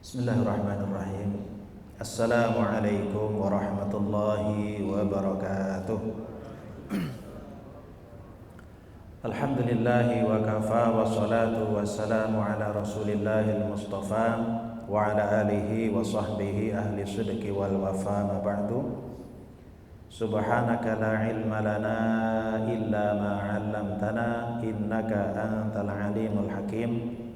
Bismillahirrahmanirrahim. Assalamualaikum warahmatullahi wabarakatuh. Alhamdulillahi wa kafa wa salatu wassalamu ala rasulillahil mustafa wa ala alihi wa sahbihi ahli sidqi wal wafa ma ba'du. Subhanaka la ilma lana illa ma 'allamtana innaka antal alimul hakim.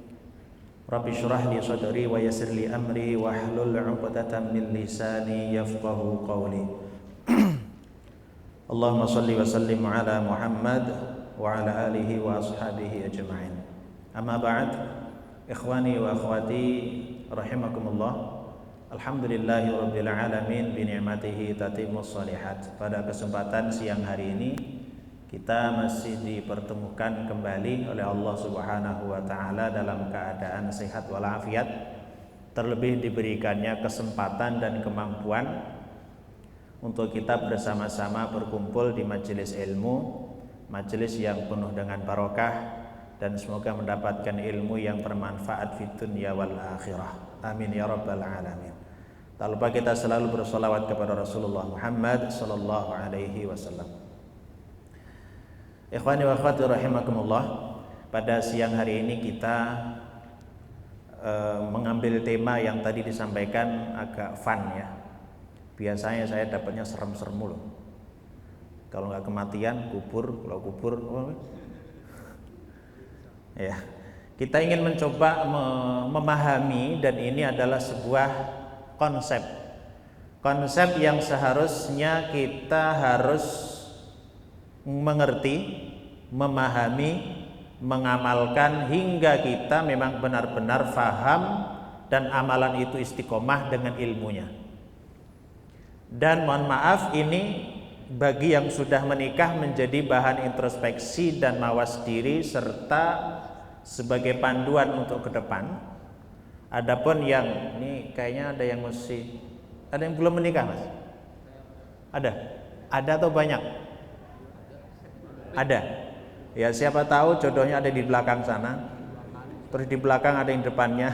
Rabbi syrah li sadri wa yassir li amri wahlul 'uqdatam min lisani yafqahu qawli. Allahumma shalli wa sallim ala Muhammad wa ala alihi wa ashabihi ajma'in. Amma ba'd, ikhwani wa akhwati rahimakumullah. Alhamdulillahi rabbil alamin bi ni'matihi tatimmus shalihat. Pada kesempatan siang hari ini kita masih dipertemukan kembali oleh Allah Subhanahu wa taala dalam keadaan sehat walafiat, terlebih diberikannya kesempatan dan kemampuan untuk kita bersama-sama berkumpul di majelis ilmu, majelis yang penuh dengan barokah, dan semoga mendapatkan ilmu yang bermanfaat fid dunya wal akhirah. Amin ya rabbal alamin. Tak lupa kita selalu bersolawat kepada Rasulullah Muhammad sallallahu alaihi wasallam. Ikhwani wa akhwati rahimakumullah, pada siang hari ini kita mengambil tema yang tadi disampaikan agak fun ya. Biasanya saya dapatnya serem-serem mulu. Kalau nggak kematian, kubur. Kalau kubur, ya. Kita ingin mencoba memahami, dan ini adalah sebuah konsep yang seharusnya kita harus mengerti, memahami, mengamalkan hingga kita memang benar-benar faham dan amalan itu istiqomah dengan ilmunya. Dan mohon maaf, ini bagi yang sudah menikah menjadi bahan introspeksi dan mawas diri serta sebagai panduan untuk ke depan. Adapun yang ini kayaknya ada yang belum menikah, Mas? Ada atau banyak? Ada. Ya, siapa tahu jodohnya ada di belakang sana. Terus di belakang ada yang depannya.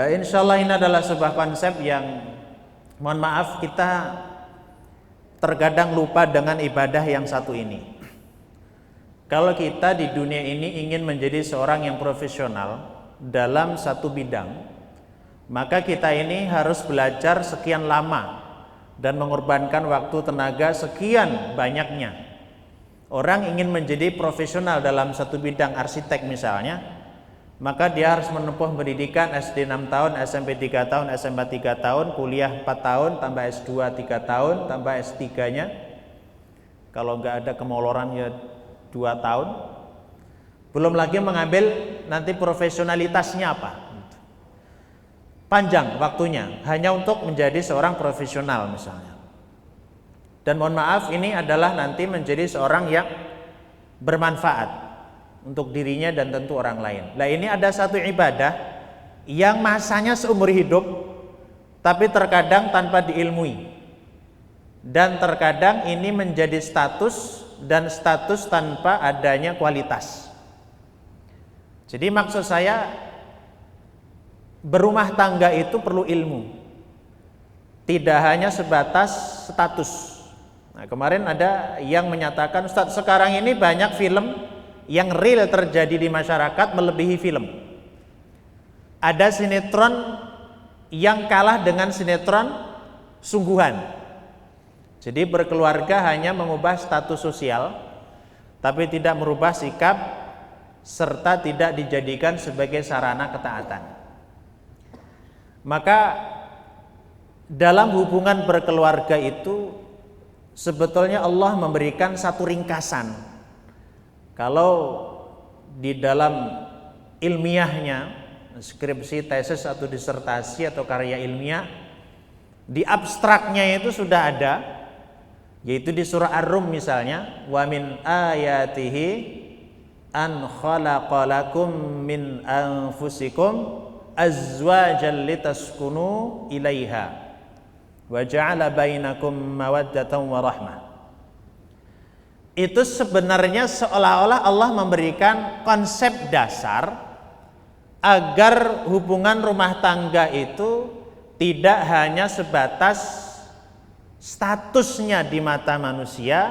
Insya Allah ini adalah sebuah konsep yang, mohon maaf, kita terkadang lupa dengan ibadah yang satu ini. Kalau kita di dunia ini ingin menjadi seorang yang profesional dalam satu bidang, maka kita ini harus belajar sekian lama dan mengorbankan waktu tenaga sekian banyaknya. Orang ingin menjadi profesional dalam satu bidang, arsitek misalnya, maka dia harus menempuh pendidikan SD 6 tahun, SMP 3 tahun, SMA 3 tahun, kuliah 4 tahun, tambah S2 3 tahun, tambah S3-nya. Kalau nggak ada kemoloran ya 2 tahun. Belum lagi mengambil nanti profesionalitasnya apa. Panjang waktunya hanya untuk menjadi seorang profesional misalnya. Dan mohon maaf, ini adalah nanti menjadi seorang yang bermanfaat untuk dirinya dan tentu orang lain. Nah, ini ada satu ibadah yang masanya seumur hidup, tapi terkadang tanpa diilmui. Dan terkadang ini menjadi status, dan status tanpa adanya kualitas. Jadi maksud saya, berumah tangga itu perlu ilmu, tidak hanya sebatas status. Nah, kemarin ada yang menyatakan, Ustaz, sekarang ini banyak film yang real terjadi di masyarakat melebihi film. Ada sinetron yang kalah dengan sinetron sungguhan. Jadi berkeluarga hanya mengubah status sosial, tapi tidak merubah sikap serta tidak dijadikan sebagai sarana ketaatan. Maka dalam hubungan berkeluarga itu sebetulnya Allah memberikan satu ringkasan. Kalau di dalam ilmiahnya, skripsi, tesis atau disertasi atau karya ilmiah, di abstraknya itu sudah ada, yaitu di surah Ar-Rum misalnya, wa min ayatihi an khalaqalakum min anfusikum azwajan litaskunu ilaiha wa ja'ala bainakum mawaddatan wa rahmah. Itu sebenarnya seolah-olah Allah memberikan konsep dasar agar hubungan rumah tangga itu tidak hanya sebatas statusnya di mata manusia,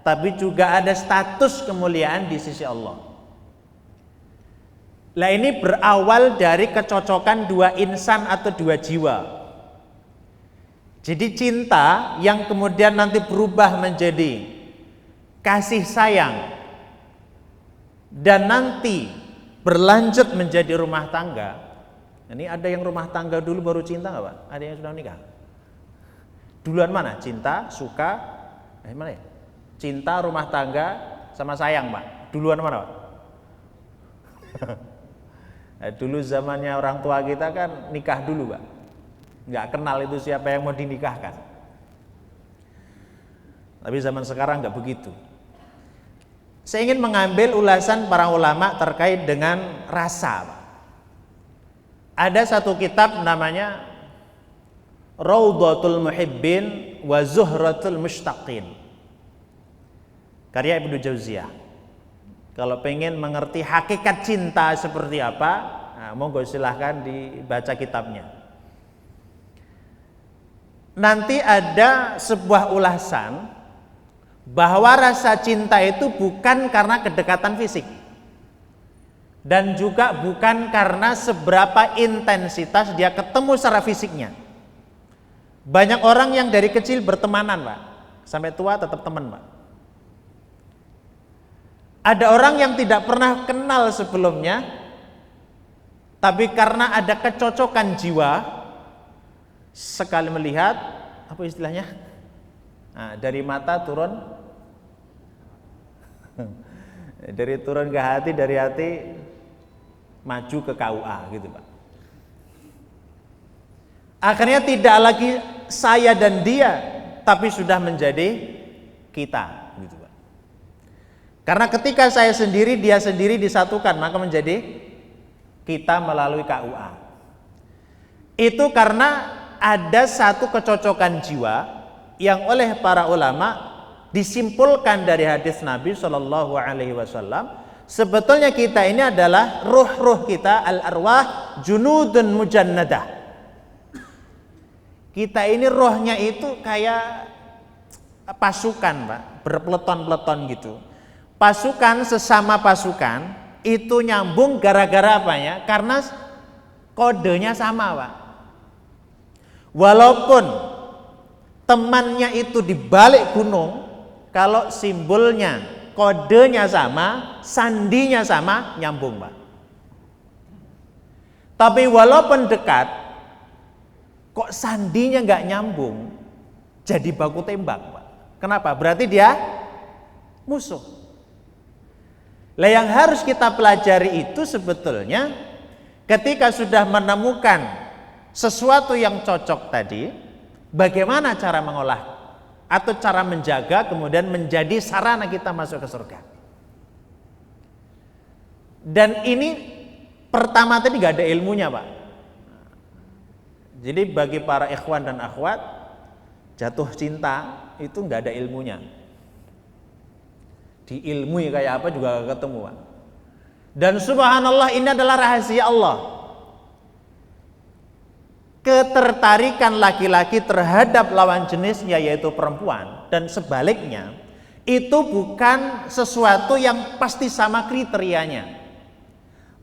tapi juga ada status kemuliaan di sisi Allah. Lah ini berawal dari kecocokan dua insan atau dua jiwa. Jadi cinta yang kemudian nanti berubah menjadi kasih sayang dan nanti berlanjut menjadi rumah tangga. Ini ada yang rumah tangga dulu baru cinta nggak Pak? Ada yang sudah nikah? Duluan mana? Cinta, suka, mana ya? Cinta, rumah tangga, sama sayang Pak. Duluan mana Pak? Dulu zamannya orang tua kita kan nikah dulu Pak. Nggak kenal itu siapa yang mau dinikahkan. Tapi zaman sekarang nggak begitu. Saya ingin mengambil ulasan para ulama terkait dengan rasa. Ada satu kitab namanya Raudhatul Muhibbin wa Zuhratul Mushtaqin, karya Ibnu Jauziyah. Kalau pengen mengerti hakikat cinta seperti apa, nah, monggo silahkan dibaca kitabnya. Nanti ada sebuah ulasan bahwa rasa cinta itu bukan karena kedekatan fisik dan juga bukan karena seberapa intensitas dia ketemu secara fisiknya. Banyak orang yang dari kecil bertemanan Pak, sampai tua tetap teman Pak. Ada orang yang tidak pernah kenal sebelumnya, tapi karena ada kecocokan jiwa, sekali melihat, apa istilahnya? Nah, dari mata turun, dari turun ke hati, dari hati maju ke KUA gitu Pak. Akhirnya tidak lagi saya dan dia, tapi sudah menjadi kita gitu Pak. Karena ketika saya sendiri, dia sendiri disatukan, maka menjadi kita melalui KUA. Itu karena ada satu kecocokan jiwa yang oleh para ulama disimpulkan dari hadis Nabi Shallallahu Alaihi Wasallam. Sebetulnya kita ini adalah ruh-ruh kita, al-arwah junudun mujannadah. Kita ini rohnya itu kayak pasukan Pak, berpeleton-peleton gitu. Pasukan sesama pasukan itu nyambung gara-gara apanya? Karena kodenya sama Pak. Walaupun temannya itu di balik gunung, kalau simbolnya, kodenya sama, sandinya sama, nyambung Pak. Tapi walaupun dekat, kok sandinya nggak nyambung, jadi baku tembak Pak. Kenapa? Berarti dia musuh. Lah yang harus kita pelajari itu sebetulnya ketika sudah menemukan sesuatu yang cocok tadi, bagaimana cara mengolah atau cara menjaga kemudian menjadi sarana kita masuk ke surga. Dan ini pertama tadi gak ada ilmunya Pak. Jadi bagi para ikhwan dan akhwat, jatuh cinta itu gak ada ilmunya. Diilmui kayak apa juga gak ketemu Pak. Dan subhanallah, ini adalah rahasia Allah. Ketertarikan laki-laki terhadap lawan jenisnya yaitu perempuan dan sebaliknya itu bukan sesuatu yang pasti sama kriterianya.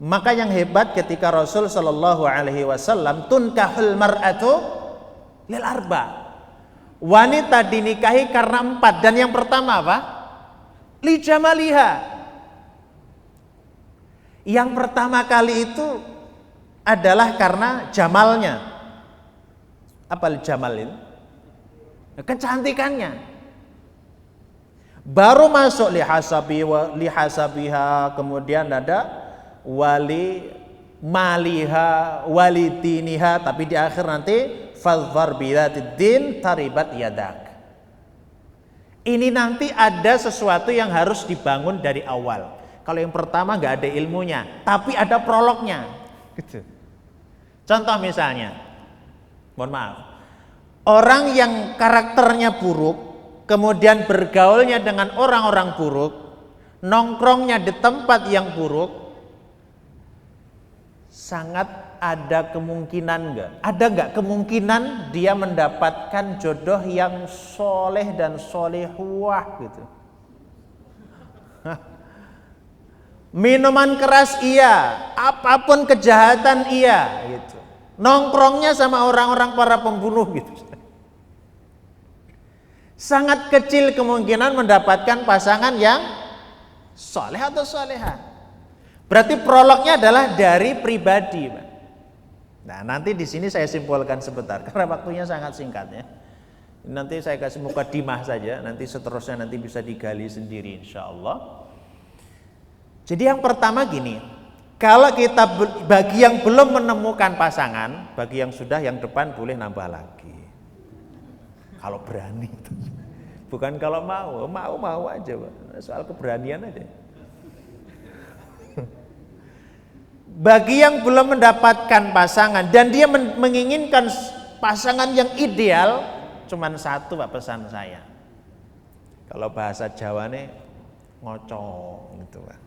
Maka yang hebat ketika Rasul Shallallahu Alaihi Wasallam tunkahul mar'atu lil arba, wanita dinikahi karena 4, dan yang pertama apa? Li jamaliha. Yang pertama kali itu adalah karena jamalnya. Apa jamal itu? Kecantikannya. Baru masuk lihasabiha, kemudian ada wali maliha, wali diniha, tapi di akhir nanti fadhfar bidzatiddin taribat yadak. Ini nanti ada sesuatu yang harus dibangun dari awal. Kalau yang pertama nggak ada ilmunya, tapi ada prolognya. Gitu. Contoh misalnya, mohon maaf, orang yang karakternya buruk, kemudian bergaulnya dengan orang-orang buruk, nongkrongnya di tempat yang buruk, sangat ada kemungkinan enggak? Ada enggak kemungkinan dia mendapatkan jodoh yang soleh dan solehwah gitu? Minuman keras iya, apapun kejahatan iya gitu. Nongkrongnya sama orang-orang para pembunuh gitu. Sangat kecil kemungkinan mendapatkan pasangan yang soleh atau solehah. Berarti prolognya adalah dari pribadi, Pak. Nah, nanti di sini saya simpulkan sebentar karena waktunya sangat singkat ya. Nanti saya kasih mukadimah saja, nanti seterusnya nanti bisa digali sendiri insya Allah. Jadi yang pertama gini, kalau kita bagi yang belum menemukan pasangan, bagi yang sudah yang depan boleh nambah lagi. Kalau berani, bukan kalau mau aja, Pak. Soal keberanian aja. Bagi yang belum mendapatkan pasangan dan dia menginginkan pasangan yang ideal, cuman satu Pak pesan saya. Kalau bahasa Jawa nih ngoco gitu Pak.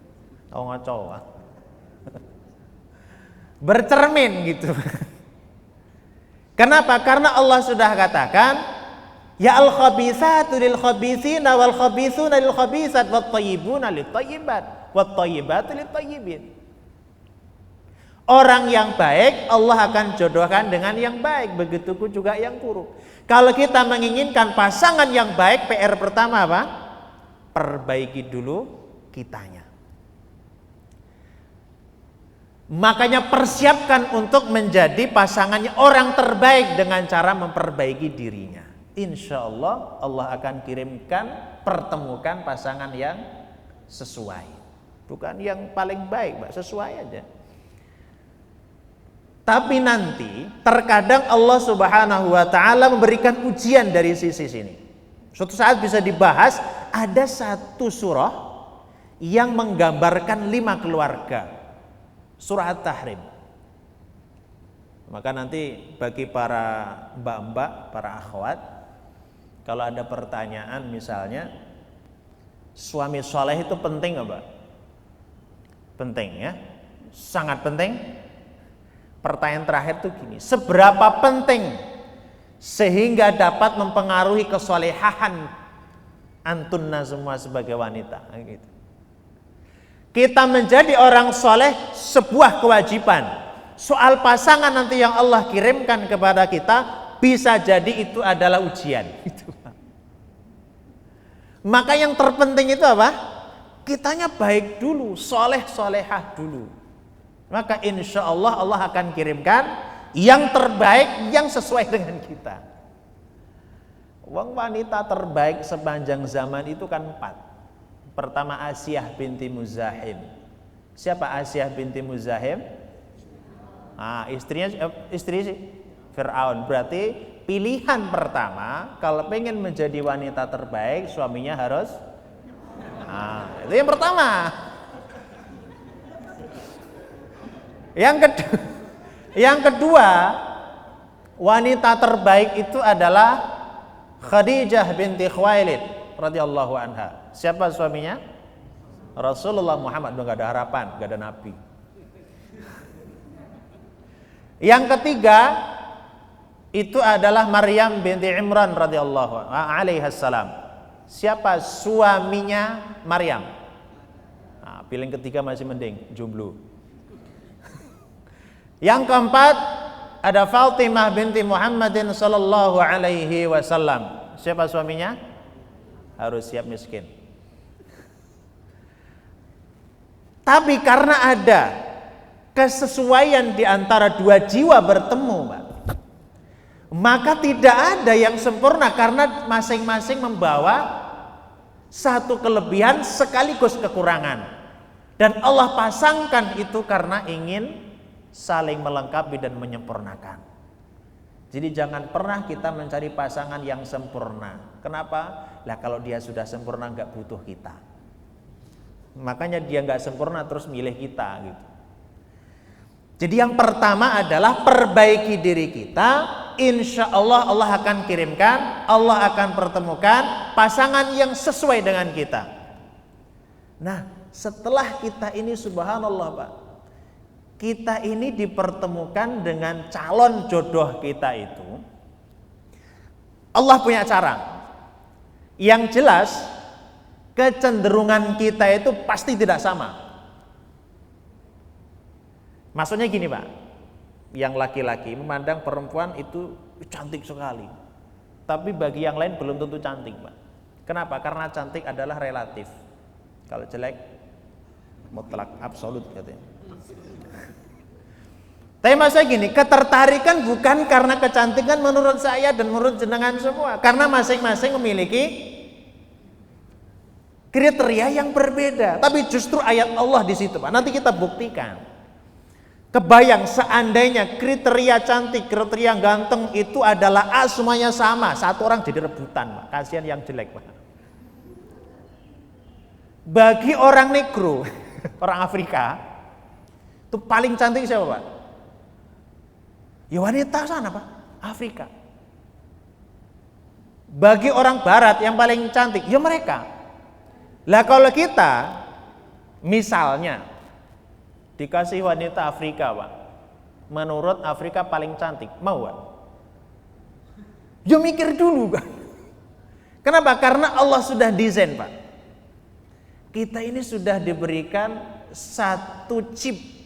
Oh ngoco Pak. Bercermin gitu. Kenapa? Karena Allah sudah katakan, ya al-khabithatu lil khabithina wal khabithuna lil khabithat wat thayyibuna lit thayyibat wat thayyibatu lit thayyibin. Orang yang baik Allah akan jodohkan dengan yang baik, begitupun juga yang buruk. Kalau kita menginginkan pasangan yang baik, PR pertama apa? Perbaiki dulu kitanya. Makanya persiapkan untuk menjadi pasangannya orang terbaik dengan cara memperbaiki dirinya. Insya Allah Allah akan kirimkan, pertemukan pasangan yang sesuai. Bukan yang paling baik, Pak, sesuai aja. Tapi nanti terkadang Allah Subhanahu wa taala memberikan ujian dari sisi sini. Suatu saat bisa dibahas, ada satu surah yang menggambarkan 5 keluarga. Surah At-Tahrim. Maka nanti bagi para mbak-mbak, para akhwat, kalau ada pertanyaan misalnya, suami soleh itu penting apa? Penting ya, sangat penting. Pertanyaan terakhir tuh gini, seberapa penting sehingga dapat mempengaruhi kesolehahan antunna semua sebagai wanita gitu. Kita menjadi orang soleh sebuah kewajiban. Soal pasangan nanti yang Allah kirimkan kepada kita bisa jadi itu adalah ujian. Maka yang terpenting itu apa? Kitanya baik dulu, soleh solehah dulu. Maka insya Allah Allah akan kirimkan yang terbaik yang sesuai dengan kita. Wong wanita terbaik sepanjang zaman itu kan 4. Pertama Asyah binti Muzahim. Siapa Asyah binti Muzahim? Istri Fir'aun. Berarti pilihan pertama kalau pengen menjadi wanita terbaik suaminya harus itu yang pertama. Yang kedua, wanita terbaik itu adalah Khadijah binti Khuwailid radhiyallahu anha. Siapa suaminya? Rasulullah Muhammad. Udah gak ada harapan, gak ada nabi. Yang ketiga itu adalah Maryam binti Imran radhiyallahu alaihissalam. Siapa suaminya Maryam? Pilih ketiga masih mending, jomblo. Yang keempat ada Fatimah binti Muhammadin sallallahu alaihi wasallam. Siapa suaminya? Harus siap miskin. Tapi karena ada kesesuaian di antara dua jiwa bertemu, Pak, maka tidak ada yang sempurna karena masing-masing membawa satu kelebihan sekaligus kekurangan. Dan Allah pasangkan itu karena ingin saling melengkapi dan menyempurnakan. Jadi jangan pernah kita mencari pasangan yang sempurna. Kenapa? Lah kalau dia sudah sempurna nggak butuh kita. Makanya dia nggak sempurna terus milih kita gitu. Jadi yang pertama adalah perbaiki diri kita. Insya Allah Allah akan kirimkan, Allah akan pertemukan pasangan yang sesuai dengan kita. Nah setelah kita ini subhanallah Pak, kita ini dipertemukan dengan calon jodoh kita itu, Allah punya cara. Yang jelas kecenderungan kita itu pasti tidak sama. Maksudnya gini Pak, yang laki-laki memandang perempuan itu cantik sekali, tapi bagi yang lain belum tentu cantik Pak. Kenapa? Karena cantik adalah relatif. Kalau jelek mutlak, absolut katanya. Tapi maksudnya gini, ketertarikan bukan karena kecantikan menurut saya dan menurut jenengan semua, karena masing-masing memiliki kriteria yang berbeda. Tapi justru ayat Allah di situ Pak. Nanti kita buktikan. Kebayang seandainya kriteria cantik, kriteria ganteng itu adalah semuanya sama, satu orang jadi rebutan Pak. Kasihan yang jelek Pak. Bagi orang negro, orang Afrika, itu paling cantik siapa Pak? Ya wanita sana Pak, Afrika. Bagi orang barat yang paling cantik, ya mereka. Lah kalau kita misalnya dikasih wanita Afrika Pak, menurut Afrika paling cantik, mau Pak? Ya mikir dulu Pak. Kenapa? Karena Allah sudah desain Pak. Kita ini sudah diberikan satu chip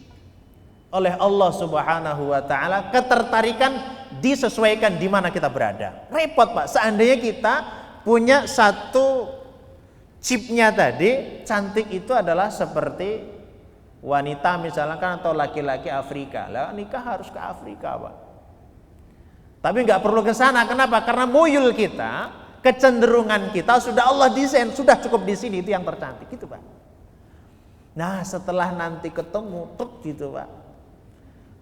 oleh Allah Subhanahu wa taala, ketertarikan disesuaikan di mana kita berada. Repot Pak, seandainya kita punya satu chipnya tadi, cantik itu adalah seperti wanita misalkan atau laki-laki Afrika. Lah nikah harus ke Afrika Pak. Tapi nggak perlu ke sana. Kenapa? Karena muyul kita, kecenderungan kita sudah Allah desain, sudah cukup di sini, itu yang tercantik gitu Pak. Nah setelah nanti ketemu gitu Pak,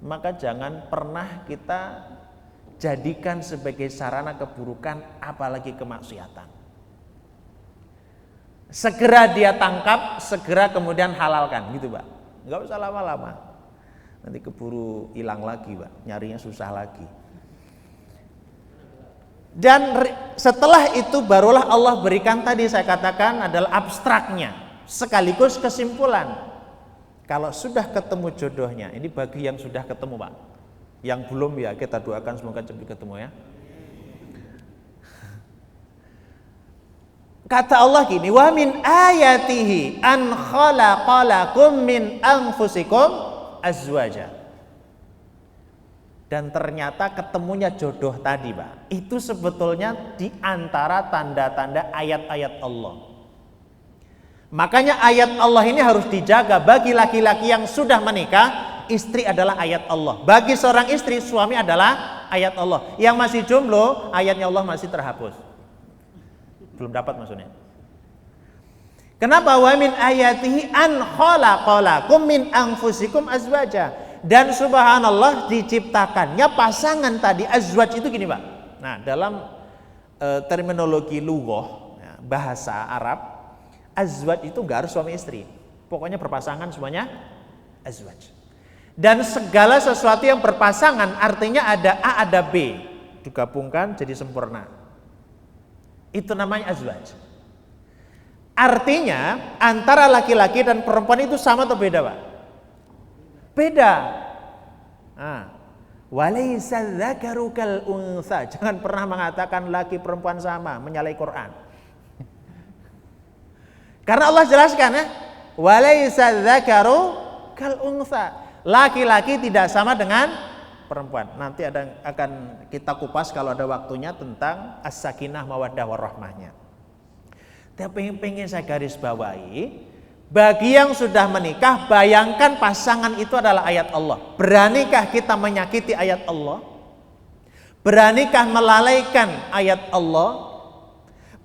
maka jangan pernah kita jadikan sebagai sarana keburukan, apalagi kemaksiatan. Segera dia tangkap, segera kemudian halalkan gitu Pak. Nggak usah lama-lama, nanti keburu hilang lagi Pak, nyarinya susah lagi. Dan setelah itu barulah Allah berikan tadi saya katakan adalah abstraknya, sekaligus kesimpulan. Kalau sudah ketemu jodohnya, ini bagi yang sudah ketemu Pak. Yang belum ya kita doakan semoga cepat ketemu ya. Kata Allah gini, wa min ayatihi an khalaqalakum min anfusikum azwaja. Dan ternyata ketemunya jodoh tadi Pak, itu sebetulnya di antara tanda-tanda ayat-ayat Allah. Makanya ayat Allah ini harus dijaga. Bagi laki-laki yang sudah menikah, istri adalah ayat Allah. Bagi seorang istri, suami adalah ayat Allah. Yang masih jomblo, ayatnya Allah masih terhapus. Belum dapat maksudnya. Kenapa? Wa min ayatihi an khalaqalakum min anfusikum azwaja. Dan subhanallah diciptakannya pasangan tadi, azwaj itu gini Pak. Nah dalam terminologi lughah, bahasa Arab, azwaj itu enggak harus suami istri. Pokoknya berpasangan semuanya azwaj. Dan segala sesuatu yang berpasangan artinya ada A ada B, digabungkan jadi sempurna. Itu namanya azwaj. Artinya antara laki-laki dan perempuan itu sama atau beda Pak? Beda. Walaysa dzakaru kal untha. Jangan pernah mengatakan laki perempuan sama, menyalahi Quran. Karena Allah jelaskan ya, walaysa dzakaru kal untha. Laki-laki tidak sama dengan perempuan. Nanti akan kita kupas kalau ada waktunya tentang as-sakinah mawaddah warahmahnya. Tapi pengen saya garis bawahi, bagi yang sudah menikah, bayangkan pasangan itu adalah ayat Allah. Beranikah kita menyakiti ayat Allah? Beranikah melalaikan ayat Allah?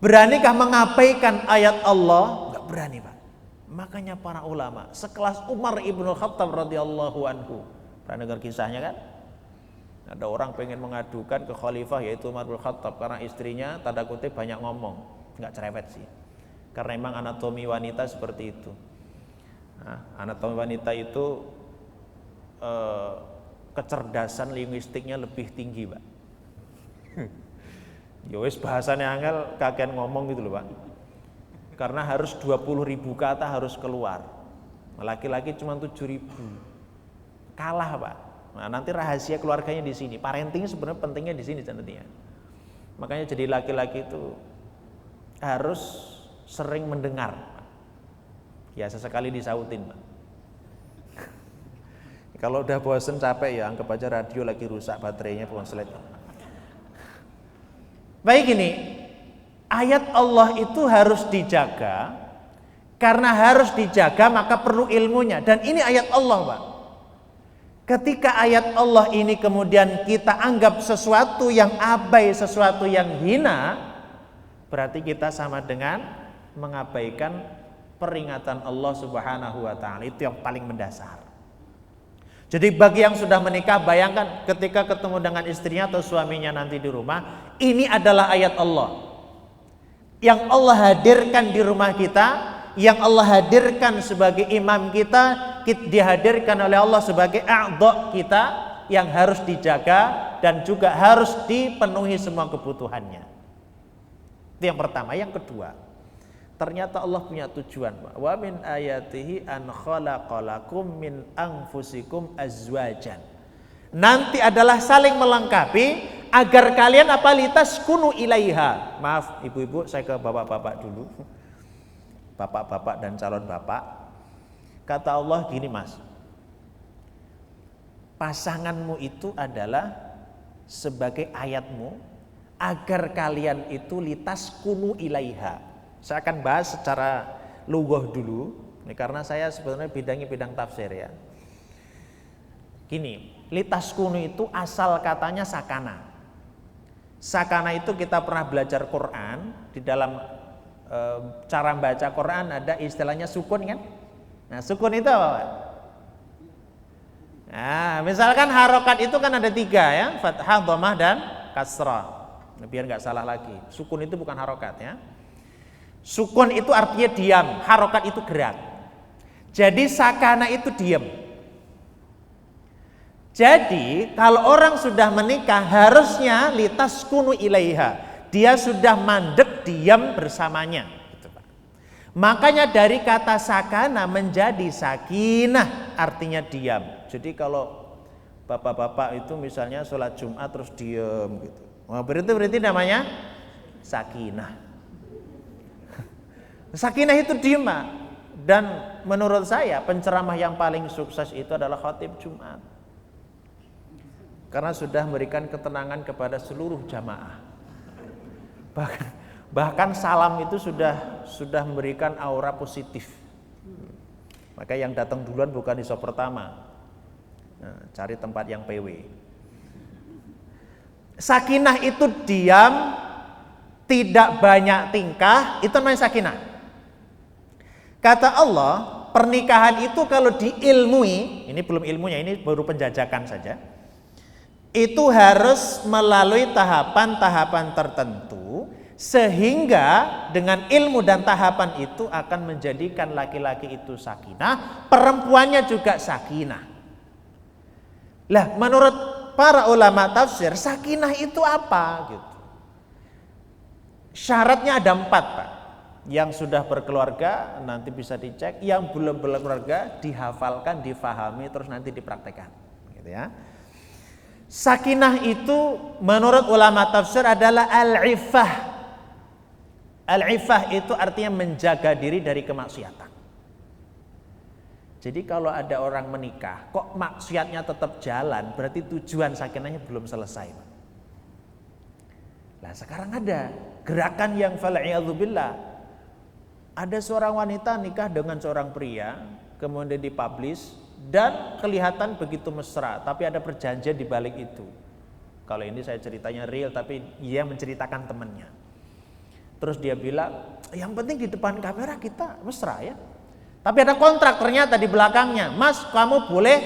Beranikah mengabaikan ayat Allah? Enggak berani Pak. Makanya para ulama sekelas Umar ibn Khattab radhiyallahu anhu, pernah dengar kisahnya kan? Ada orang pengen mengadukan ke khalifah yaitu Umar bin Khattab karena istrinya tanda kutip banyak ngomong, nggak cerewet sih. Karena memang anatomi wanita seperti itu. Nah, anatomi wanita itu kecerdasan linguistiknya lebih tinggi, Pak. Ya wis bahasane angel kakean ngomong gitu loh, Pak. Karena harus 20.000 kata harus keluar. Laki-laki cuma 7.000. kalah Pak. Nah, nanti rahasia keluarganya di sini. Parenting sebenarnya pentingnya di sini nantinya. Makanya jadi laki-laki itu harus sering mendengar. Ya sesekali disautin Pak. Kalau udah bosen capek ya anggap aja radio lagi rusak baterainya konslet. Baik ini, ayat Allah itu harus dijaga. Karena harus dijaga maka perlu ilmunya. Dan ini ayat Allah Pak. Ketika ayat Allah ini kemudian kita anggap sesuatu yang abai, sesuatu yang hina, berarti kita sama dengan mengabaikan peringatan Allah Subhanahu wa ta'ala. Itu yang paling mendasar. Jadi bagi yang sudah menikah, bayangkan ketika ketemu dengan istrinya atau suaminya nanti di rumah, ini adalah ayat Allah yang Allah hadirkan di rumah kita, yang Allah hadirkan sebagai imam kita, dihadirkan oleh Allah sebagai a'dha kita yang harus dijaga dan juga harus dipenuhi semua kebutuhannya. Itu yang pertama. Yang kedua, ternyata Allah punya tujuan. Wa min ayatihi an khalaqalakum min anfusikum azwajan. Nanti adalah saling melengkapi agar kalian apa litaskunu ilaiha. Maaf ibu-ibu, saya ke bapak-bapak dulu. Bapak-bapak dan calon bapak. Kata Allah gini Mas, pasanganmu itu adalah sebagai ayatmu agar kalian itu litaskunu ilaiha. Saya akan bahas secara lughah dulu, ini karena saya sebenarnya bidang tafsir ya. Gini, litaskunu itu asal katanya sakana. Sakana itu kita pernah belajar Quran, di dalam cara baca Quran ada istilahnya sukun kan? Nah sukun itu apa Pak? Nah misalkan harokat itu kan ada 3 ya, fathah, dhammah dan kasrah. Nah, biar nggak salah lagi, sukun itu bukan harokat ya. Sukun itu artinya diam, harokat itu gerak. Jadi sakana itu diam. Jadi kalau orang sudah menikah harusnya litaskunu ilaiha. Dia sudah mandek diam bersamanya gitu, Pak. Makanya dari kata sakana menjadi sakinah, artinya diam. Jadi kalau bapak-bapak itu misalnya sholat Jumat terus diam gitu, nah, berarti namanya sakinah. Sakinah itu diam Pak. Dan menurut saya penceramah yang paling sukses itu adalah khatib Jumat, karena sudah memberikan ketenangan kepada seluruh jamaah. Bahkan salam itu sudah memberikan aura positif. Maka yang datang duluan bukan isya pertama. Nah, cari tempat yang PW. Sakinah itu diam, tidak banyak tingkah, itu namanya sakinah. Kata Allah, pernikahan itu kalau diilmui, ini belum ilmunya, ini baru penjajakan saja. Itu harus melalui tahapan-tahapan tertentu, sehingga dengan ilmu dan tahapan itu akan menjadikan laki-laki itu sakinah, perempuannya juga sakinah. Lah menurut para ulama tafsir, sakinah itu apa gitu? Syaratnya ada 4 Pak. Yang sudah berkeluarga nanti bisa dicek, yang belum berkeluarga dihafalkan, difahami, terus nanti dipraktekkan gitu ya. Sakinah itu menurut ulama tafsir adalah al-iffah. Al-iffah itu artinya menjaga diri dari kemaksiatan. Jadi kalau ada orang menikah kok maksiatnya tetap jalan, berarti tujuan sakinahnya belum selesai. Nah sekarang ada gerakan yang fal'iyadzubillah. Ada seorang wanita nikah dengan seorang pria, kemudian dipublish dan kelihatan begitu mesra, tapi ada perjanjian di balik itu. Kalau ini saya ceritanya real, tapi dia menceritakan temannya. Terus dia bilang, yang penting di depan kamera kita mesra ya. Tapi ada kontrak ternyata di belakangnya. Mas, kamu boleh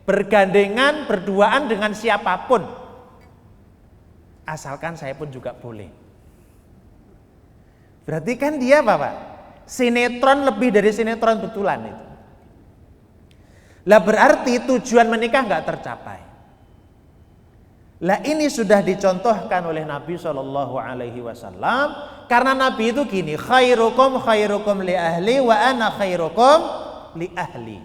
bergandengan, berduaan dengan siapapun. Asalkan saya pun juga boleh. Berarti kan dia Bapak, sinetron lebih dari sinetron betulan itu. Lah berarti tujuan menikah nggak tercapai. Lah ini sudah dicontohkan oleh Nabi SAW, karena Nabi itu gini, khairukum li ahli wa ana khairukum li ahli.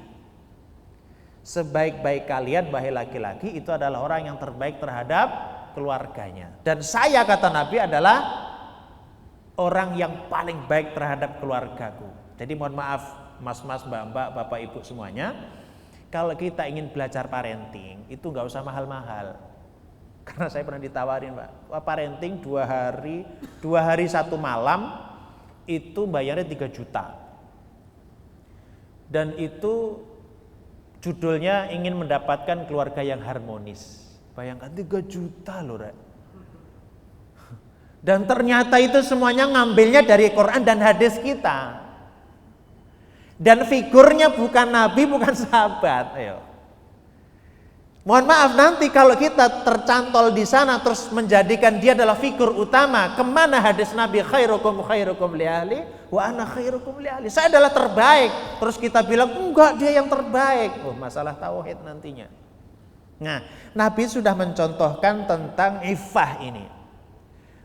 Sebaik-baik kalian wahai laki-laki itu adalah orang yang terbaik terhadap keluarganya. Dan saya, kata Nabi, adalah orang yang paling baik terhadap keluargaku. Jadi mohon maaf mas-mas, mbak-mbak, bapak ibu semuanya, kalau kita ingin belajar parenting itu nggak usah mahal-mahal. Karena saya pernah ditawarin, Pak, parenting 2 hari 1 malam itu bayarnya 3 juta. Dan itu judulnya ingin mendapatkan keluarga yang harmonis. Bayangkan 3 juta loh, Rek. Dan ternyata itu semuanya ngambilnya dari Quran dan hadis kita. Dan figurnya bukan nabi, bukan sahabat. Ayo. Mohon maaf, nanti kalau kita tercantol di sana terus menjadikan dia adalah figur utama, kemana hadis Nabi khairukum li ahli wa ana khairukum li ahli. Saya adalah terbaik. Terus kita bilang enggak, dia yang terbaik. Oh, masalah tauhid nantinya. Nah, Nabi sudah mencontohkan tentang iffah ini.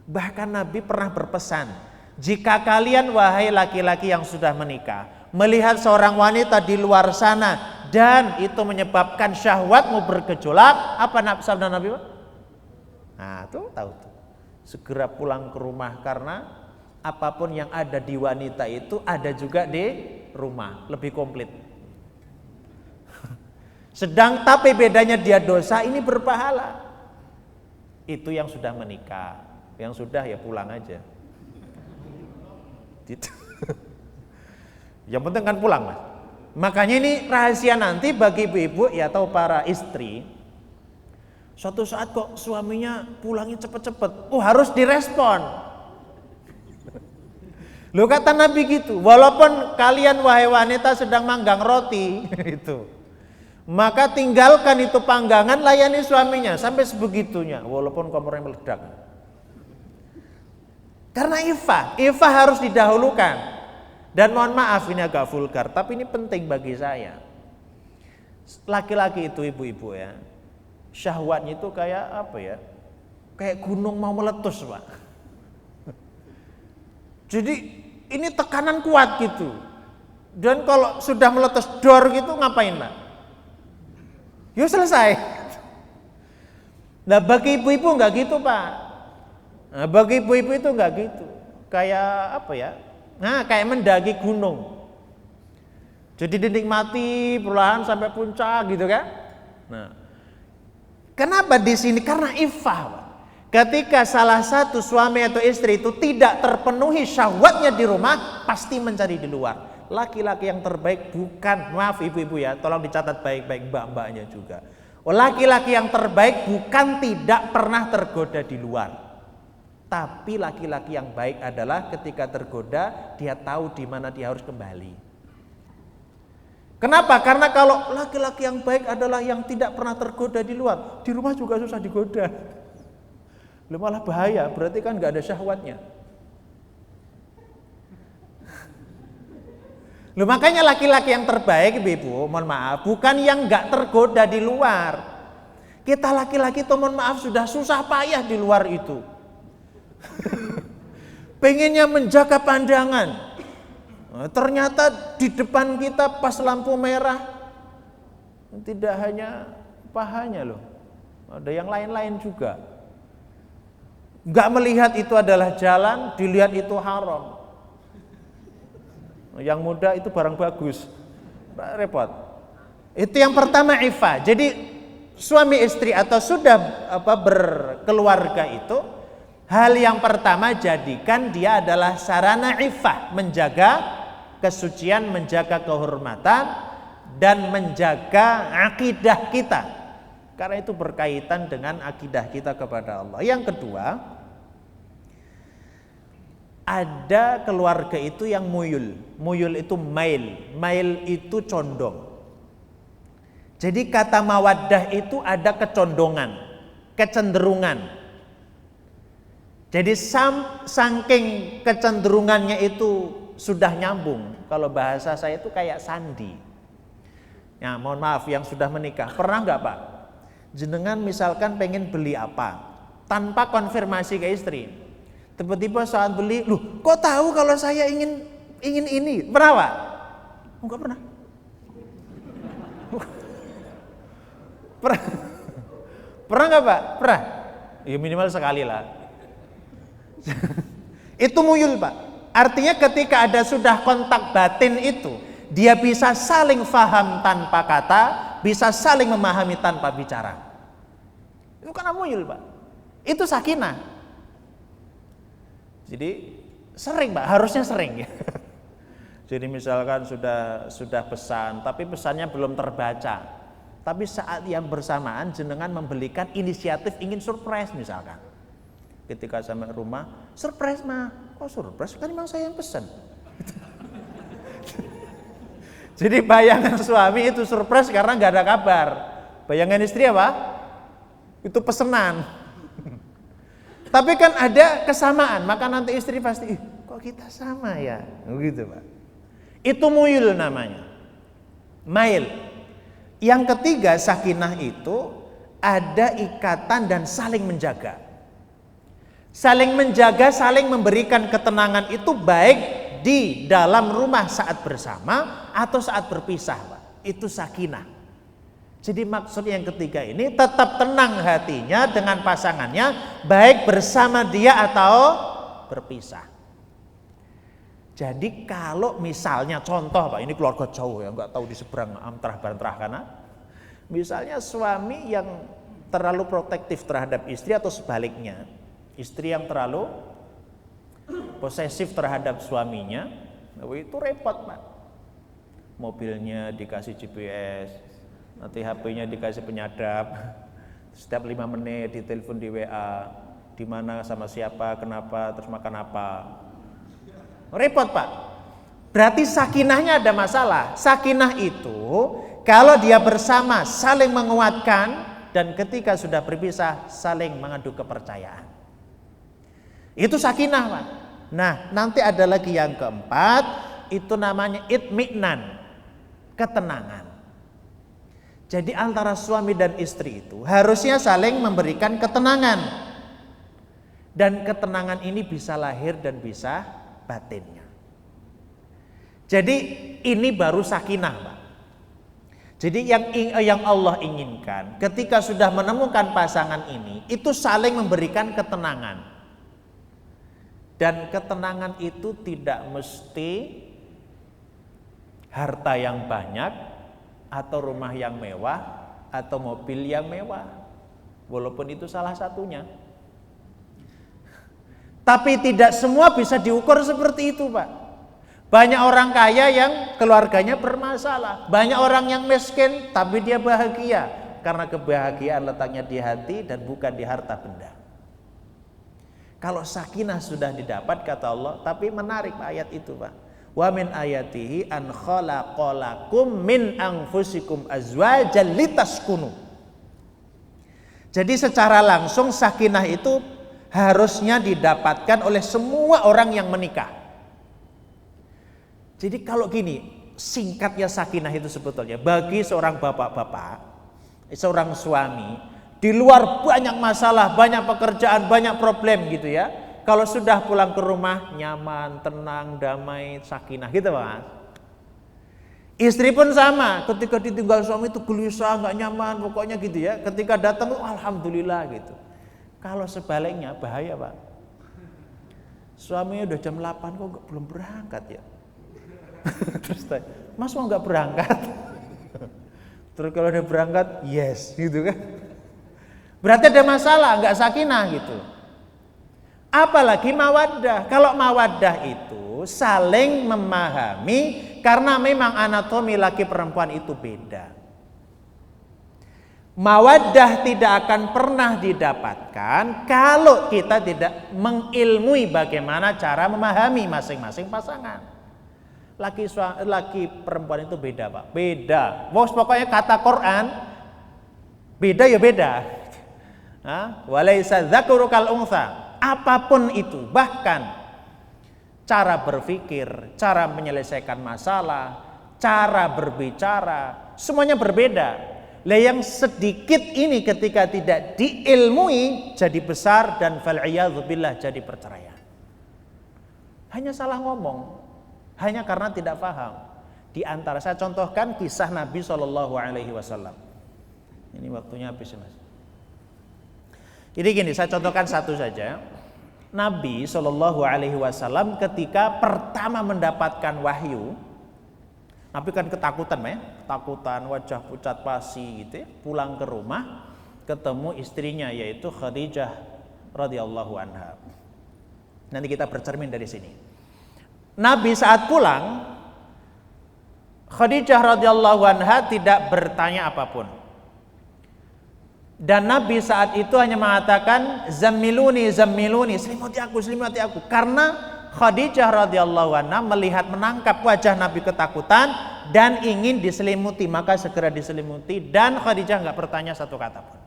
Bahkan Nabi pernah berpesan, jika kalian wahai laki-laki yang sudah menikah melihat seorang wanita di luar sana dan itu menyebabkan syahwatmu bergejolak, apa sabda Nabi? Nah, tuh tahu tuh. Segera pulang ke rumah, karena apapun yang ada di wanita itu ada juga di rumah, lebih komplit. Sedang tapi bedanya dia dosa, ini berpahala. Itu yang sudah menikah, yang sudah ya pulang aja. Gitu. Yang penting kan pulang, Mas. Makanya ini rahasia nanti bagi ibu-ibu ya atau para istri. Suatu saat kok suaminya pulangnya cepet-cepet, harus direspon. Loh, kata Nabi gitu, walaupun kalian wahai wanita sedang manggang roti itu, maka tinggalkan itu panggangan, layani suaminya sampai sebegitunya, walaupun kompornya meledak. Karena iffah harus didahulukan. Dan mohon maaf ini agak vulgar, tapi ini penting bagi saya. Laki-laki itu, ibu-ibu ya, syahwatnya itu kayak apa ya? Kayak gunung mau meletus, Pak. Jadi ini tekanan kuat gitu. Dan kalau sudah meletus dor gitu ngapain, Pak? Ya selesai. Nah, bagi ibu-ibu enggak gitu, Pak. Nah, bagi ibu-ibu itu enggak gitu. Kayak apa ya? Nah, kayak mendaki gunung. Jadi dinikmati perlahan sampai puncak gitu kan. Nah, kenapa di sini? Karena iffah, Pak. Ketika salah satu suami atau istri itu tidak terpenuhi syahwatnya di rumah, pasti mencari di luar. Laki-laki yang terbaik bukan, maaf ibu-ibu ya, tolong dicatat baik-baik mbak-mbaknya juga. Laki-laki yang terbaik bukan tidak pernah tergoda di luar. Tapi laki-laki yang baik adalah ketika tergoda, dia tahu di mana dia harus kembali. Kenapa? Karena kalau laki-laki yang baik adalah yang tidak pernah tergoda di luar, di rumah juga susah digoda. Lu malah bahaya, berarti kan nggak ada syahwatnya. Lu makanya laki-laki yang terbaik, ibu, mohon maaf, bukan yang nggak tergoda di luar. Kita laki-laki tuh mohon maaf sudah susah payah di luar itu. Pengennya menjaga pandangan, ternyata di depan kita pas lampu merah tidak hanya pahanya loh, ada yang lain-lain juga. Gak melihat itu adalah jalan, dilihat itu haram. Yang muda itu barang bagus, repot. Itu yang pertama, iffah. Jadi suami istri atau sudah berkeluarga itu, hal yang pertama jadikan dia adalah sarana iffah, menjaga kesucian, menjaga kehormatan dan menjaga akidah kita. Karena itu berkaitan dengan akidah kita kepada Allah. Yang kedua, ada keluarga itu yang muyul. Muyul itu mail itu condong. Jadi kata mawaddah itu ada kecondongan, kecenderungan. Jadi saking kecenderungannya itu sudah nyambung. Kalau bahasa saya itu kayak sandi. Ya, mohon maaf yang sudah menikah, pernah nggak Pak? Jenengan misalkan pengen beli apa, tanpa konfirmasi ke istri, tiba-tiba saat beli, loh kok tahu kalau saya ingin ini? Pernah Pak? Enggak pernah. Pernah nggak Pak? Pernah? Ya minimal sekali lah. Itu muyul Pak. Artinya ketika ada sudah kontak batin itu, dia bisa saling faham tanpa kata, bisa saling memahami tanpa bicara. Itu karena muyul Pak. Itu sakinah. Jadi sering Pak, harusnya sering ya. Jadi misalkan sudah pesan, tapi pesannya belum terbaca. Tapi saat yang bersamaan jenengan memberikan inisiatif ingin surprise misalkan. Ketika sampai rumah, surprise mah. Kok surprise? Kan memang saya yang pesan. Jadi bayangan suami itu surprise karena nggak ada kabar. Bayangan istri apa? Itu pesenan. Tapi kan ada kesamaan, maka nanti istri pasti, kok kita sama ya? Begitu Pak. Itu muyul namanya. Mail. Yang ketiga sakinah itu ada ikatan dan saling menjaga. Saling menjaga, saling memberikan ketenangan itu baik di dalam rumah saat bersama atau saat berpisah Pak. Itu sakinah. Jadi maksud yang ketiga ini tetap tenang hatinya dengan pasangannya, baik bersama dia atau berpisah. Jadi kalau misalnya contoh Pak, ini keluarga jauh ya, nggak tahu di seberang amtrah-bantrah karena misalnya suami yang terlalu protektif terhadap istri atau sebaliknya, istri yang terlalu posesif terhadap suaminya, itu repot Pak. Mobilnya dikasih GPS, nanti HP-nya dikasih penyadap, setiap 5 menit ditelepon di WA, di mana sama siapa, kenapa, terus makan apa. Repot Pak. Berarti sakinahnya ada masalah. Sakinah itu kalau dia bersama saling menguatkan dan ketika sudah berpisah saling mengadu kepercayaan. Itu sakinah Pak. Nah nanti ada lagi yang keempat, itu namanya itmi'nan, ketenangan. Jadi antara suami dan istri itu harusnya saling memberikan ketenangan. Dan ketenangan ini bisa lahir dan bisa batinnya. Jadi ini baru sakinah Pak. Jadi yang Allah inginkan ketika sudah menemukan pasangan ini, itu saling memberikan ketenangan. Dan ketenangan itu tidak mesti harta yang banyak, atau rumah yang mewah, atau mobil yang mewah. Walaupun itu salah satunya. Tapi tidak semua bisa diukur seperti itu Pak. Banyak orang kaya yang keluarganya bermasalah. Banyak orang yang miskin tapi dia bahagia. Karena kebahagiaan letaknya di hati dan bukan di harta benda. Kalau sakinah sudah didapat kata Allah, tapi menarik ayat itu Pak. Wa min ayatihi an khalaqalakum min anfusikum azwajan litaskunu. Jadi secara langsung sakinah itu harusnya didapatkan oleh semua orang yang menikah. Jadi kalau gini, singkatnya sakinah itu sebetulnya bagi seorang bapak-bapak, seorang suami, di luar banyak masalah, banyak pekerjaan, banyak problem gitu ya. Kalau sudah pulang ke rumah nyaman, tenang, damai, sakinah gitu Pak. Istri pun sama, ketika ditinggal suami itu gelisah, nggak nyaman, pokoknya gitu ya. Ketika datang, alhamdulillah gitu. Kalau sebaliknya bahaya Pak. Suaminya udah jam 8 kok belum berangkat ya. Terus Mas mau nggak berangkat? Terus kalau udah berangkat, yes gitu kan. Berarti ada masalah, nggak sakinah gitu. Apalagi mawaddah. Kalau mawaddah itu saling memahami karena memang anatomi laki perempuan itu beda. Mawaddah tidak akan pernah didapatkan kalau kita tidak mengilmui bagaimana cara memahami masing-masing pasangan. Laki perempuan itu beda Pak, beda. Pokoknya kata Quran beda ya beda. Walaisa dzakaru kal untha. Apapun itu, bahkan cara berpikir, cara menyelesaikan masalah, cara berbicara, semuanya berbeda. Lah yang sedikit ini ketika tidak diilmui jadi besar dan fal'iyadzubillah jadi perceraian. Hanya salah ngomong, hanya karena tidak paham. Di antara saya contohkan kisah Nabi SAW. Ini waktunya habis, Mas. Jadi gini, saya contohkan satu saja. Nabi Shallallahu Alaihi Wasallam ketika pertama mendapatkan wahyu, Nabi kan ketakutan, ya, ketakutan, wajah pucat pasi, gitu ya. Pulang ke rumah, ketemu istrinya yaitu Khadijah radhiyallahu anha. Nanti kita bercermin dari sini. Nabi saat pulang, Khadijah radhiyallahu anha tidak bertanya apapun. Dan Nabi saat itu hanya mengatakan zammiluni, zammiluni, selimuti aku, karena Khadijah radhiyallahu anha melihat menangkap wajah Nabi ketakutan dan ingin diselimuti, maka segera diselimuti dan Khadijah nggak bertanya satu kata pun.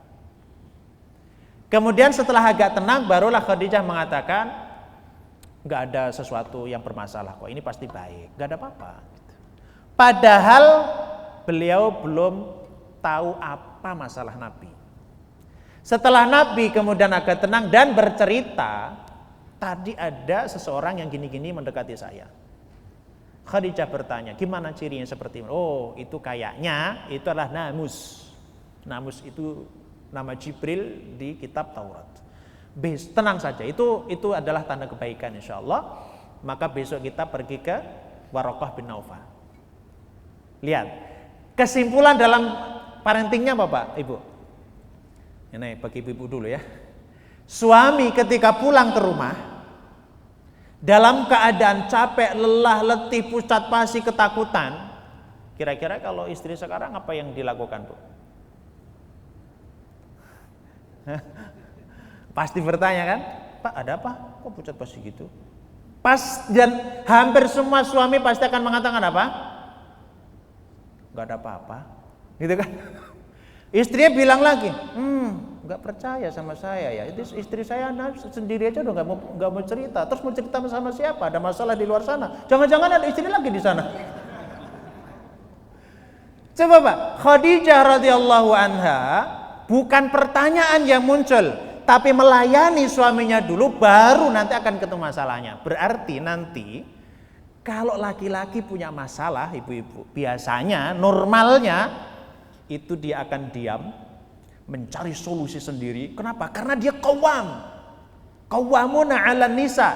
Kemudian setelah agak tenang barulah Khadijah mengatakan nggak ada sesuatu yang bermasalah kok, ini pasti baik, nggak ada apa-apa. Padahal beliau belum tahu apa masalah Nabi. Setelah Nabi kemudian agak tenang dan bercerita, tadi ada seseorang yang gini-gini mendekati saya. Khadijah bertanya, gimana cirinya seperti ini? Oh, itu kayaknya itu adalah Namus. Namus itu nama Jibril di kitab Taurat. Tenang saja, itu adalah tanda kebaikan insyaallah. Maka besok kita pergi ke Waraqah bin Naufal. Lihat, kesimpulan dalam parentingnya Bapak, Ibu. Ini bagi ibu dulu ya. Suami ketika pulang ke rumah dalam keadaan capek, lelah, letih, pucat pasi, ketakutan. Kira-kira kalau istri sekarang apa yang dilakukan, Bu? Pasti bertanya kan, Pak ada apa? Kok pucat pasi gitu? Dan hampir semua suami pasti akan mengatakan apa? Gak ada apa-apa, gitu kan? Istrinya bilang lagi, nggak percaya sama saya ya. Itu istri saya sendiri aja udah nggak mau cerita. Terus mau cerita sama siapa? Ada masalah di luar sana. Jangan-jangan ada istri lagi di sana. Coba Pak, Khadijah radhiyallahu anha bukan pertanyaan yang muncul, tapi melayani suaminya dulu, baru nanti akan ketemu masalahnya. Berarti nanti kalau laki-laki punya masalah, ibu-ibu, biasanya normalnya itu dia akan diam, mencari solusi sendiri. Kenapa? Karena dia qawwamuna 'alan nisa.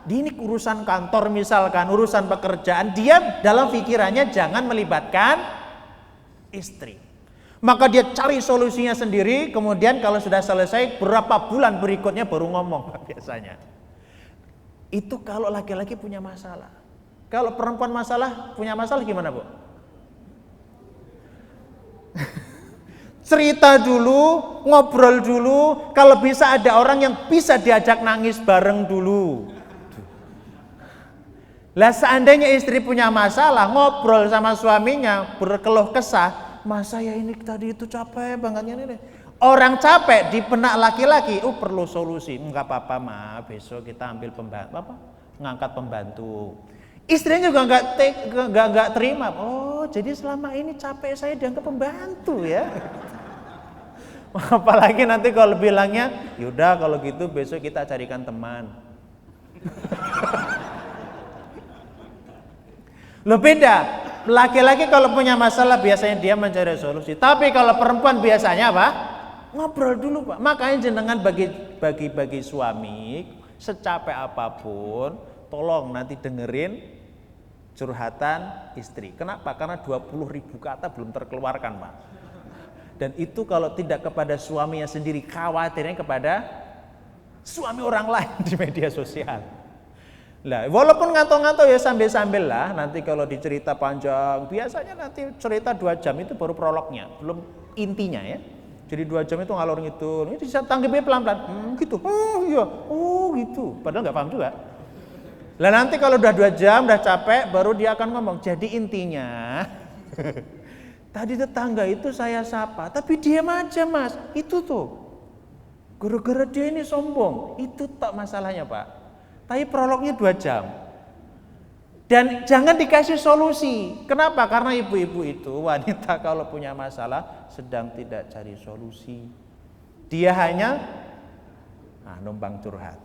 Ini urusan kantor misalkan, urusan pekerjaan, dia dalam pikirannya jangan melibatkan istri. Maka dia cari solusinya sendiri, kemudian kalau sudah selesai berapa bulan berikutnya baru ngomong biasanya. Itu kalau laki-laki punya masalah. Kalau perempuan punya masalah gimana, Bu? Cerita dulu, ngobrol dulu, kalau bisa ada orang yang bisa diajak nangis bareng dulu. Lah seandainya istri punya masalah, ngobrol sama suaminya, berkeluh kesah, mas saya ini tadi itu capek banget ini. Orang capek di benak laki-laki, perlu solusi. Enggak apa-apa ma, besok kita ambil ngangkat pembantu. Istrinya juga nggak terima. Oh, jadi selama ini capek saya dianggap pembantu ya. Apalagi nanti kalau bilangnya, yaudah kalau gitu besok kita carikan teman. Loh beda. Laki-laki kalau punya masalah biasanya dia mencari solusi. Tapi kalau perempuan biasanya apa? Ngobrol dulu Pak. Makanya jenengan bagi suami secapek apapun, tolong nanti dengerin curhatan istri. Kenapa? Karena 20.000 kata belum terkeluarkan Pak. Dan itu kalau tidak kepada suaminya sendiri, khawatirnya kepada suami orang lain di media sosial. Lah, walaupun ngantuk-ngantuk ya sambil-sambil lah. Nanti kalau dicerita panjang, biasanya nanti cerita 2 jam itu baru prolognya, belum intinya ya. Jadi 2 jam itu ngalor ngidul. Ini bisa tanggapi pelan-pelan. Gitu. Oh iya. Oh gitu. Padahal nggak paham juga. Lah nanti kalau udah 2 jam, udah capek, baru dia akan ngomong. Jadi intinya, tadi tetangga itu saya sapa, tapi diam aja mas. Itu tuh, gara-gara dia ini sombong. Itu tak masalahnya Pak. Tapi prolognya 2 jam. Dan jangan dikasih solusi. Kenapa? Karena ibu-ibu itu, wanita kalau punya masalah sedang tidak cari solusi. Dia hanya numpang curhat.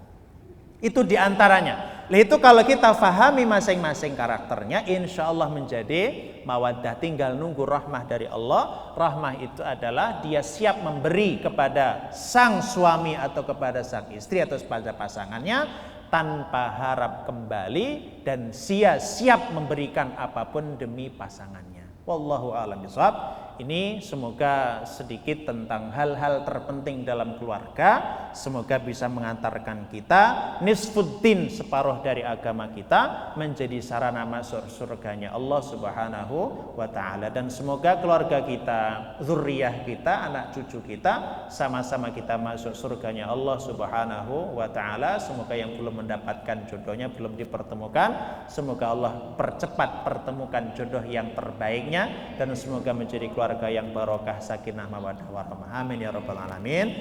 Itu diantaranya. Itu kalau kita fahami masing-masing karakternya, insya Allah menjadi mawaddah. Tinggal nunggu rahmah dari Allah. Rahmah itu adalah dia siap memberi kepada sang suami atau kepada sang istri atau kepada pasangannya tanpa harap kembali, dan siap memberikan apapun demi pasangannya. Wallahu a'lam bishawab. Ini semoga sedikit tentang hal-hal terpenting dalam keluarga. Semoga bisa mengantarkan kita nisfuddin, separuh dari agama kita, menjadi sarana masuk surganya Allah Subhanahu wa taala. Dan semoga keluarga kita, zuriyah kita, anak cucu kita, sama-sama kita masuk surganya Allah Subhanahu wa taala. Semoga yang belum mendapatkan jodohnya, belum dipertemukan, semoga Allah percepat pertemukan jodoh yang terbaiknya, dan semoga menjadi keluarga yang barokah, sakinah, mawaddah, warahmah. Amin ya rabbal alamin.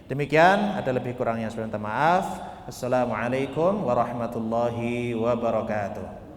Demikian, ada lebih kurangnya saya minta maaf. Assalamualaikum warahmatullahi wabarakatuh.